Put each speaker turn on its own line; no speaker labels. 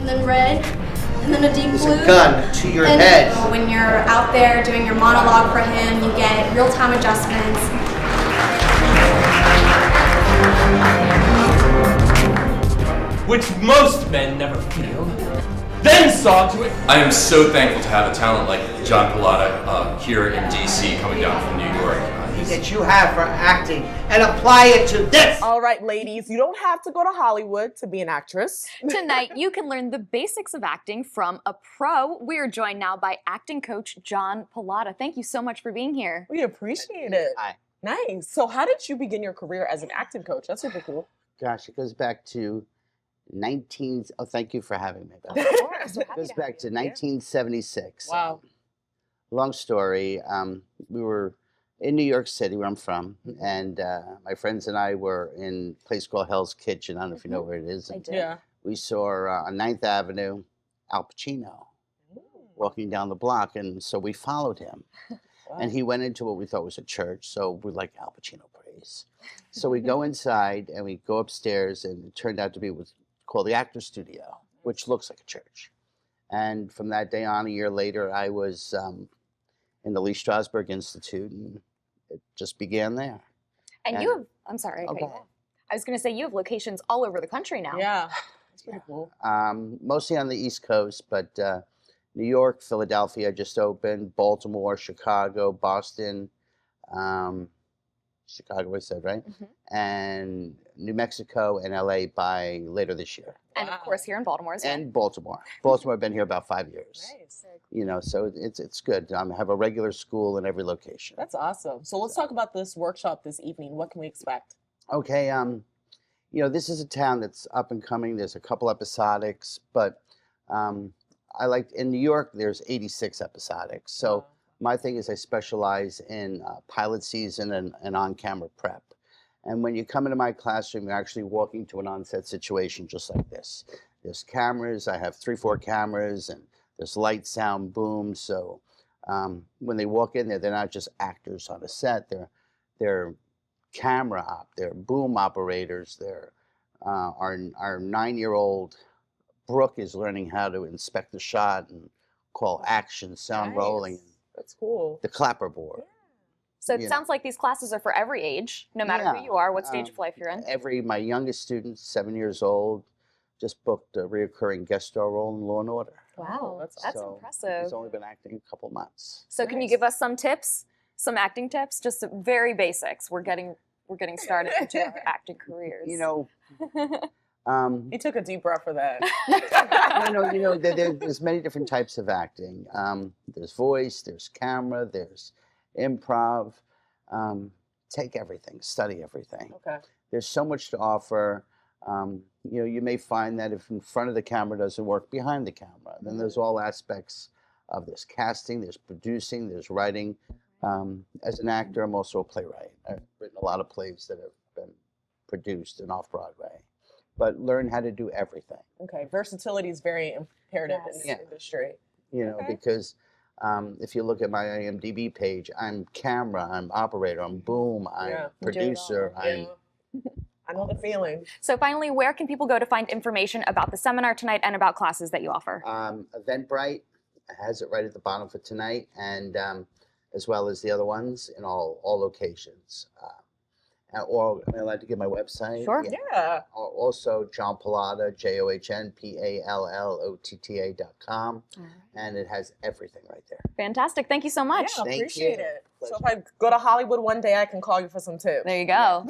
then red, and then a deep blue.
There's a gun to your
and
head.
When you're out there doing your monologue for him, you get real-time adjustments.
Which most men never feel, then saw to it.
I am so thankful to have a talent like John Pallotta here in DC coming down from New York.
That you have for acting and apply it to this.
All right, ladies, you don't have to go to Hollywood to be an actress.
Tonight, you can learn the basics of acting from a pro. We are joined now by acting coach John Pallotta. Thank you so much for being here.
We appreciate it.
Hi.
Nice. So how did you begin your career as an acting coach? That's super cool.
Gosh, it goes back to thank you for having me.
Of course.
It goes back to 1976.
Wow.
Long story. We were in New York City, where I'm from, and my friends and I were in a place called Hell's Kitchen. I don't know if you know where it is.
I do.
Yeah.
We saw on 9th Avenue Al Pacino walking down the block, and so we followed him. And he went into what we thought was a church, so we like Al Pacino praise. So we go inside and we go upstairs, and it turned out to be what's called the Actor Studio, which looks like a church. And from that day on, a year later, I was in the Lee Strasberg Institute, and it just began there.
And you have, I'm sorry.
Okay.
I was going to say you have locations all over the country now.
Yeah. That's pretty cool.
Mostly on the East Coast, but New York, Philadelphia just opened, Baltimore, Chicago, Boston, Chicago I said, right? And New Mexico and LA by later this year.
And of course here in Baltimore as well.
And Baltimore. Baltimore, I've been here about 5 years.
Nice.
You know, so it's good. I have a regular school in every location.
That's awesome. So let's talk about this workshop this evening. What can we expect?
Okay, you know, this is a town that's up and coming. There's a couple episodics, but I like in New York, there's 86 episodics. So my thing is I specialize in pilot season and on-camera prep. And when you come into my classroom, you're actually walking to an on-set situation just like this. There's cameras. I have 3-4 cameras, and there's light, sound, boom. So when they walk in there, they're not just actors on a set. They're camera op. They're boom operators. They're our 9-year-old Brooke is learning how to inspect the shot and call action, sound rolling.
That's cool.
The clapperboard.
So it sounds like these classes are for every age, no matter who you are, what stage of life you're in.
My youngest student, 7 years old, just booked a reoccurring guest star role in Law and Order.
Wow, that's
So
impressive.
He's only been acting a couple months.
So can you give us some tips, some acting tips, just some very basics? We're getting started into our acting careers.
You know,
He took a deep breath for that.
there's many different types of acting. There's voice, there's camera, there's improv. Take everything, study everything.
Okay.
There's so much to offer. You may find that if in front of the camera doesn't work, behind the camera. Then there's all aspects of this casting, there's producing, there's writing. As an actor, I'm also a playwright. I've written a lot of plays that have been produced and off Broadway. But learn how to do everything.
Okay. Versatility is very imperative in this industry.
You know, because if you look at my IMDb page, I'm camera, I'm operator, I'm boom, I'm producer,
I know the feeling.
So finally, where can people go to find information about the seminar tonight and about classes that you offer?
Eventbrite has it right at the bottom for tonight, and as well as the other ones in all locations. Or am I allowed to give my website?
Sure.
Yeah.
Also, John Pallotta, JohnPallotta.com, and it has everything right there.
Fantastic. Thank you so much.
Yeah, appreciate it. So if I go to Hollywood one day, I can call you for some tips.
There you go.